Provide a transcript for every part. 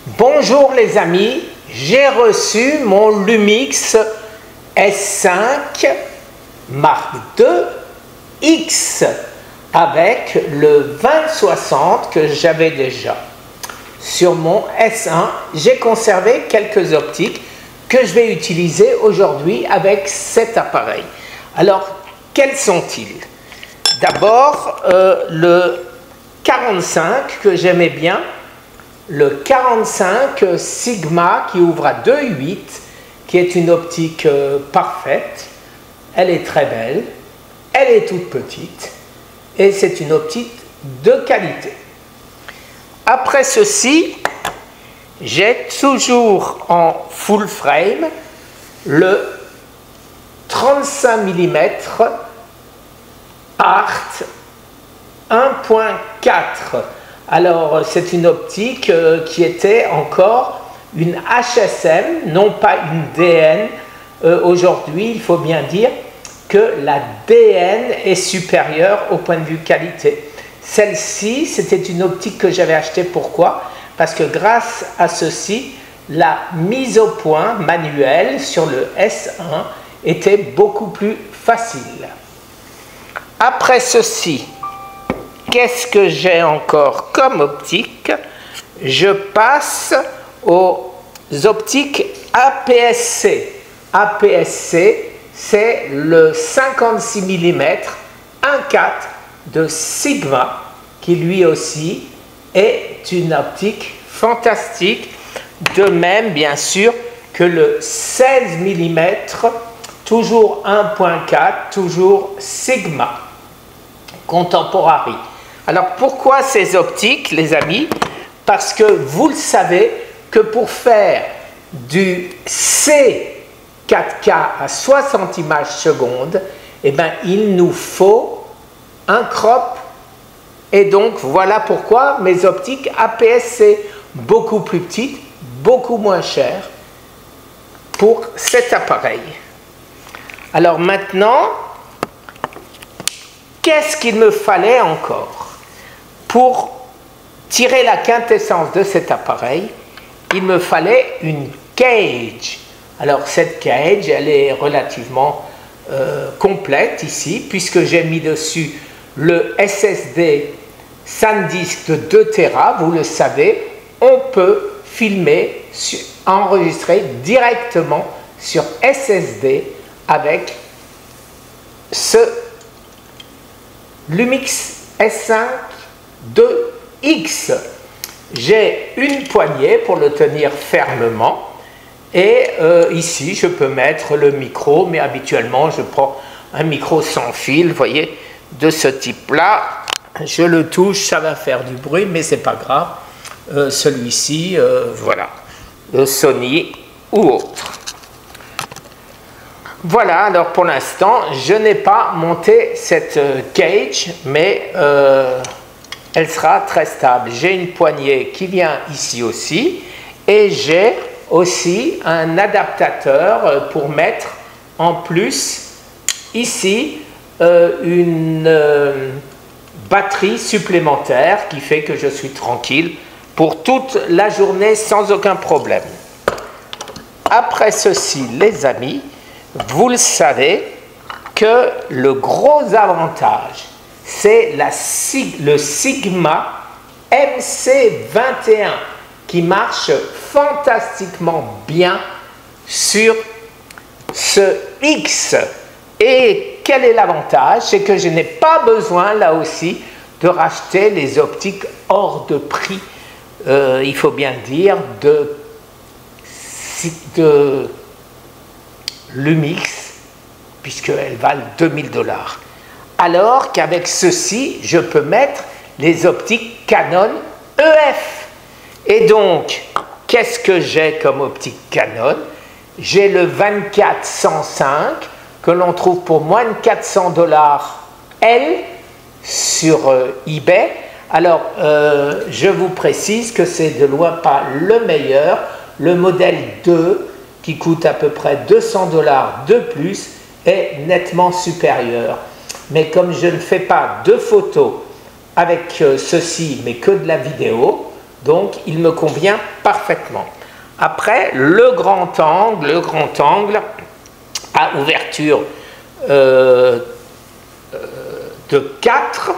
Bonjour les amis, j'ai reçu mon Lumix S5 Mark II X avec le 2060 que j'avais déjà. Sur mon S1, j'ai conservé quelques optiques que je vais utiliser aujourd'hui avec cet appareil. Alors, quels sont-ils? D'abord, le 45 que j'aimais bien, le 45 Sigma qui ouvre à 2,8, qui est une optique parfaite. Elle est très belle, elle est toute petite et c'est une optique de qualité. Après ceci, j'ai toujours en full frame le 35 mm Art 1.4. Alors, c'est une optique qui était encore une HSM, non pas une DN. Aujourd'hui, il faut bien dire que la DN est supérieure au point de vue qualité. Celle-ci, c'était une optique que j'avais achetée. Pourquoi? Parce que grâce à ceci, la mise au point manuelle sur le S1 était beaucoup plus facile. Après ceci, qu'est-ce que j'ai encore comme optique? Je passe aux optiques APS-C. APS-C, c'est le 56 mm 1.4 de Sigma, qui lui aussi est une optique fantastique. De même, bien sûr, que le 16 mm, toujours 1.4, toujours Sigma Contemporary. Alors pourquoi ces optiques, les amis? Parce que vous le savez que pour faire du C 4K à 60 images secondes, eh bien, il nous faut un crop. Et donc voilà pourquoi mes optiques APS-C, beaucoup plus petites, beaucoup moins chères pour cet appareil. Alors maintenant, qu'est-ce qu'il me fallait encore? Pour tirer la quintessence de cet appareil, il me fallait une cage. Alors cette cage, elle est relativement complète ici, puisque j'ai mis dessus le SSD SanDisk de 2 Tera. Vous le savez, on peut filmer, enregistrer directement sur SSD avec ce Lumix S5 2X. J'ai une poignée pour le tenir fermement et ici je peux mettre le micro, mais habituellement je prends un micro sans fil, vous voyez, de ce type là. Je le touche, ça va faire du bruit, mais c'est pas grave. Celui-ci, voilà, le Sony ou autre. Voilà, alors pour l'instant, je n'ai pas monté cette cage, mais elle sera très stable. J'ai une poignée qui vient ici aussi, et j'ai aussi un adaptateur pour mettre en plus ici une batterie supplémentaire qui fait que je suis tranquille pour toute la journée sans aucun problème. Après ceci, les amis, vous le savez que le gros avantage, c'est le Sigma MC21 qui marche fantastiquement bien sur ce X. Et quel est l'avantage? C'est que je n'ai pas besoin, là aussi, de racheter les optiques hors de prix, il faut bien dire, de Lumix, puisqu'elles valent 2000 $. Alors qu'avec ceci, je peux mettre les optiques Canon EF. Et donc, qu'est-ce que j'ai comme optique Canon? J'ai le 24-105 que l'on trouve pour moins de 400 $ L sur eBay. Alors, je vous précise que c'est de loin pas le meilleur. Le modèle 2, qui coûte à peu près 200 $ de plus, est nettement supérieur. Mais comme je ne fais pas de photos avec ceci, mais que de la vidéo, Donc il me convient parfaitement. Après, le grand angle à ouverture de 4,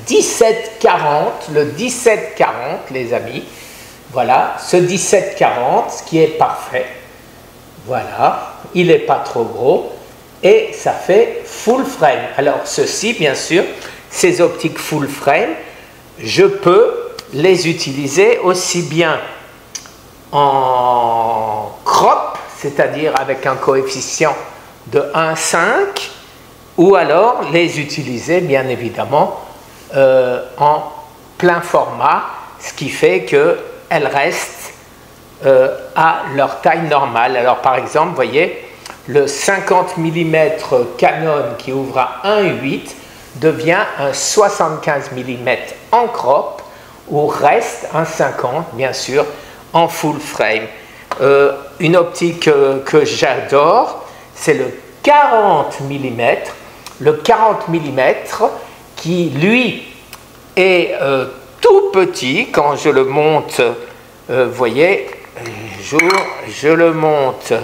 17-40, le 17-40 les amis, voilà, ce 17-40 qui est parfait, voilà, il n'est pas trop gros et ça fait full frame. Alors ceci bien sûr, ces optiques full frame, je peux les utiliser aussi bien en crop, c'est-à-dire avec un coefficient de 1,5, ou alors les utiliser bien évidemment en plein format, ce qui fait qu'elles restent à leur taille normale. Alors par exemple, vous voyez, le 50 mm Canon qui ouvre à 1,8 devient un 75 mm en crop, ou reste un 50 bien sûr en full frame. Une optique que j'adore, c'est le 40 mm. Le 40 mm qui, lui, est tout petit. Quand je le monte, vous voyez, je le monte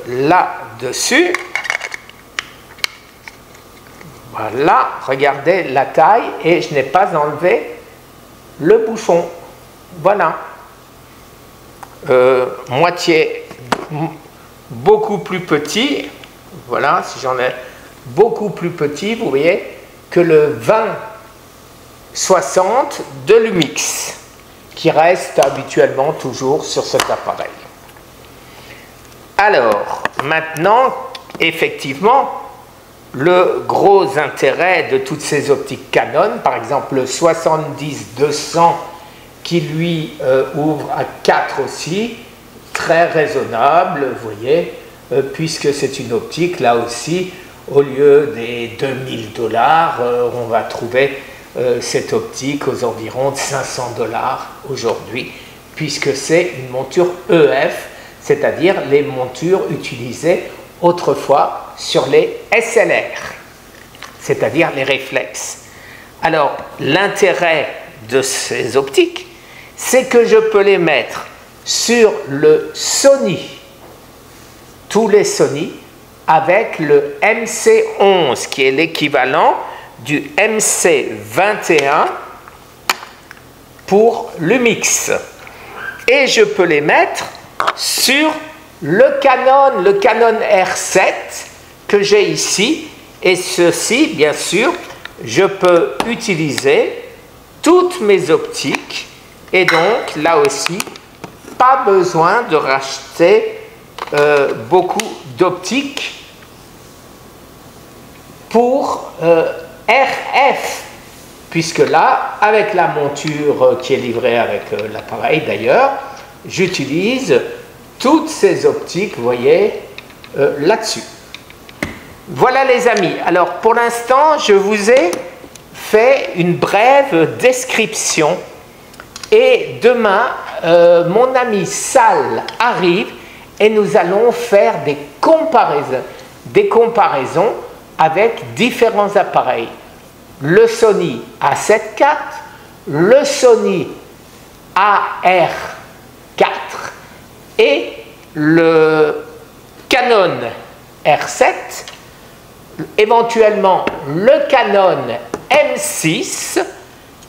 là-dessus. Voilà, regardez la taille et je n'ai pas enlevé le bouchon. Voilà. Moitié beaucoup plus petit, voilà, si j'en ai beaucoup plus petit, vous voyez, que le 20-60 de Lumix, qui reste habituellement toujours sur cet appareil. Alors, maintenant, effectivement, le gros intérêt de toutes ces optiques Canon, par exemple le 70-200, qui lui ouvre à 4 aussi, très raisonnable, vous voyez, puisque c'est une optique, là aussi, au lieu des 2000 $, on va trouver cette optique aux environs de 500 $ aujourd'hui, puisque c'est une monture EF, c'est-à-dire les montures utilisées autrefois sur les SLR, c'est-à-dire les réflexes. Alors, l'intérêt de ces optiques, c'est que je peux les mettre sur le Sony, tous les Sony, avec le MC11, qui est l'équivalent du MC21 pour Lumix. Et je peux les mettre sur le Canon R7 que j'ai ici. Et ceci, bien sûr, je peux utiliser toutes mes optiques. Et donc, là aussi, pas besoin de racheter beaucoup d'optiques pour RF, puisque là, avec la monture qui est livrée avec l'appareil d'ailleurs, j'utilise toutes ces optiques, vous voyez, là-dessus. Voilà les amis. Alors, pour l'instant, je vous ai fait une brève description. Et demain, mon ami Sal arrive et nous allons faire des comparaisons avec différents appareils. Le Sony A7 IV, le Sony AR4 et le Canon R7, éventuellement le Canon M6,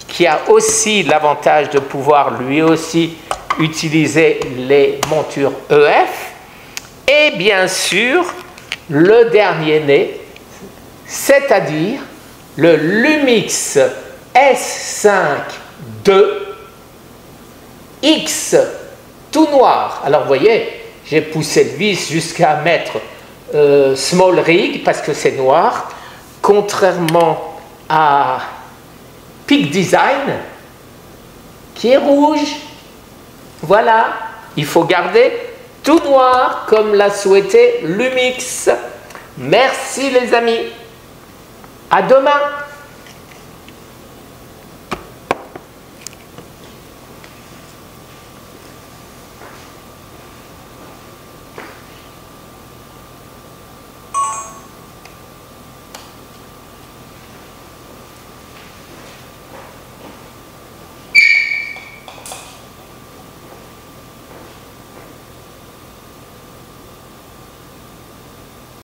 qui a aussi l'avantage de pouvoir lui aussi utiliser les montures EF, et bien sûr le dernier né, c'est-à-dire le Lumix S5 II X tout noir. Alors vous voyez, j'ai poussé le vis jusqu'à mettre Small Rig parce que c'est noir, contrairement à Peak Design qui est rouge. Voilà, il faut garder tout noir comme l'a souhaité Lumix. Merci les amis, à demain.